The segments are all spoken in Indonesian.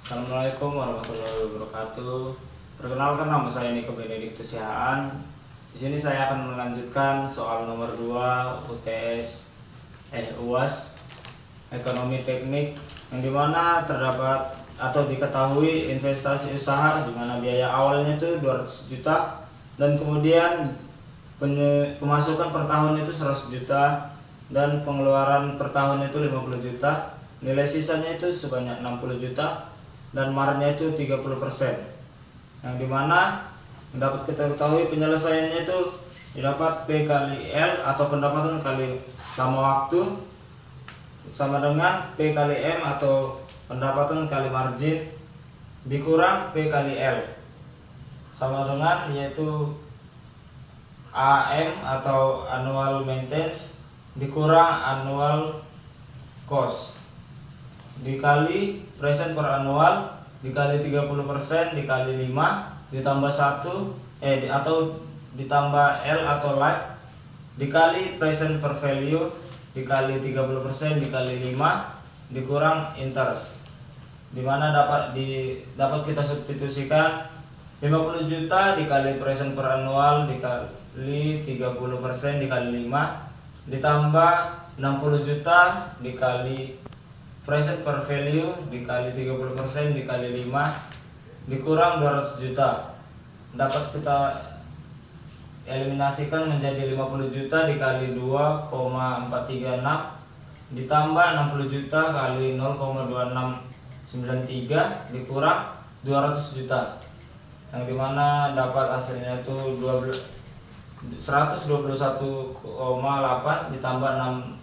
Assalamualaikum warahmatullahi wabarakatuh. Perkenalkan, nama saya Niko Benediktus Sihaan. Di sini saya akan melanjutkan soal nomor 2 UAS Ekonomi Teknik, yang dimana terdapat atau diketahui investasi usaha di mana biaya awalnya itu 200 juta dan kemudian pemasukan per tahun itu 100 juta dan pengeluaran per tahun itu 50 juta. Nilai sisanya itu sebanyak 60 juta dan marnya itu 30%, yang dimana dapat kita ketahui penyelesaiannya itu didapat P kali L atau pendapatan kali lama waktu sama dengan P kali M atau pendapatan kali margin dikurang P kali L sama dengan yaitu AM atau annual maintenance dikurang annual cost dikali present per annual dikali 30% dikali 5 ditambah 1 atau ditambah L atau life dikali present per value dikali 30% dikali 5 dikurang interest, dimana dapat kita substitusikan 50 juta dikali present per annual dikali 30% dikali 5 ditambah 60 juta dikali present per value dikali 30% dikali 5 dikurang 200 juta. Dapat kita eliminasikan menjadi 50 juta dikali 2,436 ditambah 60 juta kali 0,2693 dikurang 200 juta, yang dimana dapat hasilnya itu 121,8 ditambah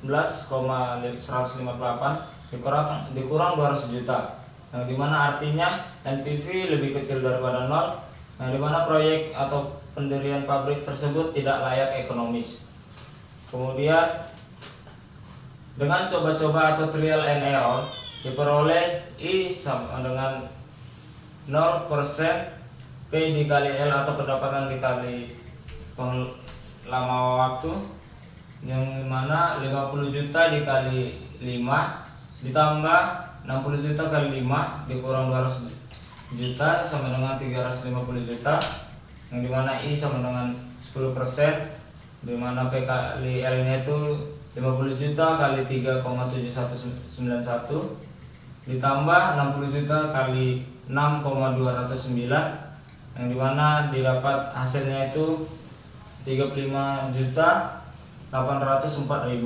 16,158 dikurang 200 juta, yang dimana artinya NPV lebih kecil daripada 0, yang dimana proyek atau pendirian pabrik tersebut tidak layak ekonomis. Kemudian dengan coba-coba atau trial and error diperoleh I sama dengan 0% P dikali L atau pendapatan dikali lama waktu, yang dimana 50 juta dikali 5 ditambah 60 juta kali 5 dikurang 200 juta sama dengan 350 juta, yang dimana I sama dengan 10%, dimana P kali L nya itu 50 juta kali 3,7191 ditambah 60 juta kali 6,209, yang dimana didapat hasilnya itu 35 juta 804.000,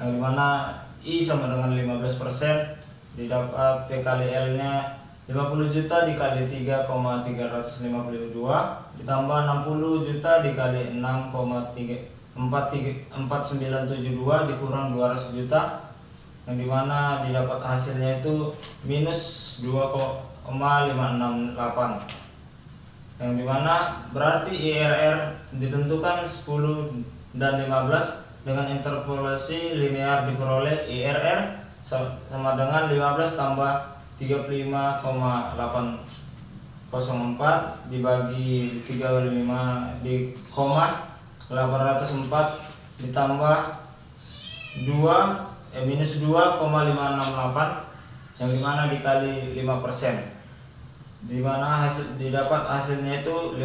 yang dimana I sama dengan 15%, didapat P kali L nya 50 juta dikali 3,352 ditambah 60 juta dikali 6,49492 dikurang 200 juta, yang dimana didapat hasilnya itu minus 2,568, yang dimana berarti IRR ditentukan 10 dan 15 dengan interpolasi linear diperoleh IRR sama dengan 15 tambah 35,804 dibagi 35 di koma 804 ditambah 2 minus 2,568, yang dimana dikali 5%, dimana didapat hasilnya itu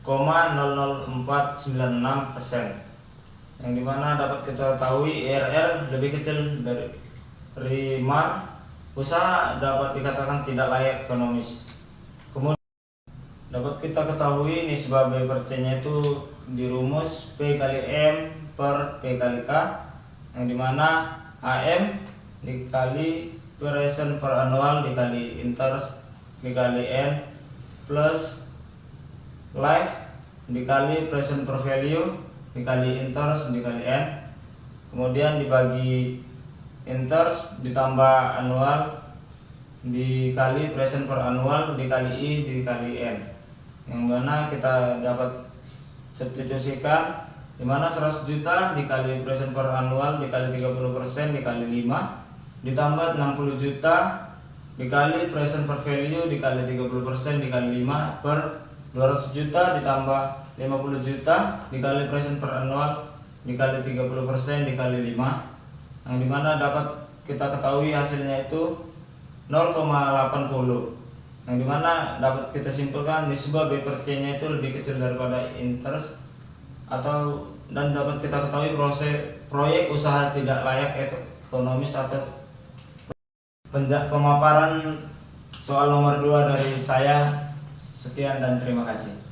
15,00496%, yang dimana dapat kita ketahui IRR lebih kecil dari MAR, usaha dapat dikatakan tidak layak ekonomis. Kemudian dapat kita ketahui nisbah B per C nya itu dirumus P kali M per P kali K, yang dimana AM dikali present per annual dikali interest dikali N plus life dikali present per value dikali interest dikali N, kemudian dibagi interest ditambah annual dikali present per annual dikali I dikali N, yang mana kita dapat substitusikan, dimana 100 juta dikali present per annual dikali 30% dikali 5 ditambah 60 juta dikali present per value dikali 30% dikali 5 per 200 juta ditambah 50 juta dikali present per annual dikali 30% dikali 5, yang dimana dapat kita ketahui hasilnya itu 0,80, yang dimana dapat kita simpulkan nisbah B per C nya itu lebih kecil daripada interest, dan dapat kita ketahui proyek usaha tidak layak ekonomis. Atau pemaparan soal nomor 2 dari saya. Sekian dan terima kasih.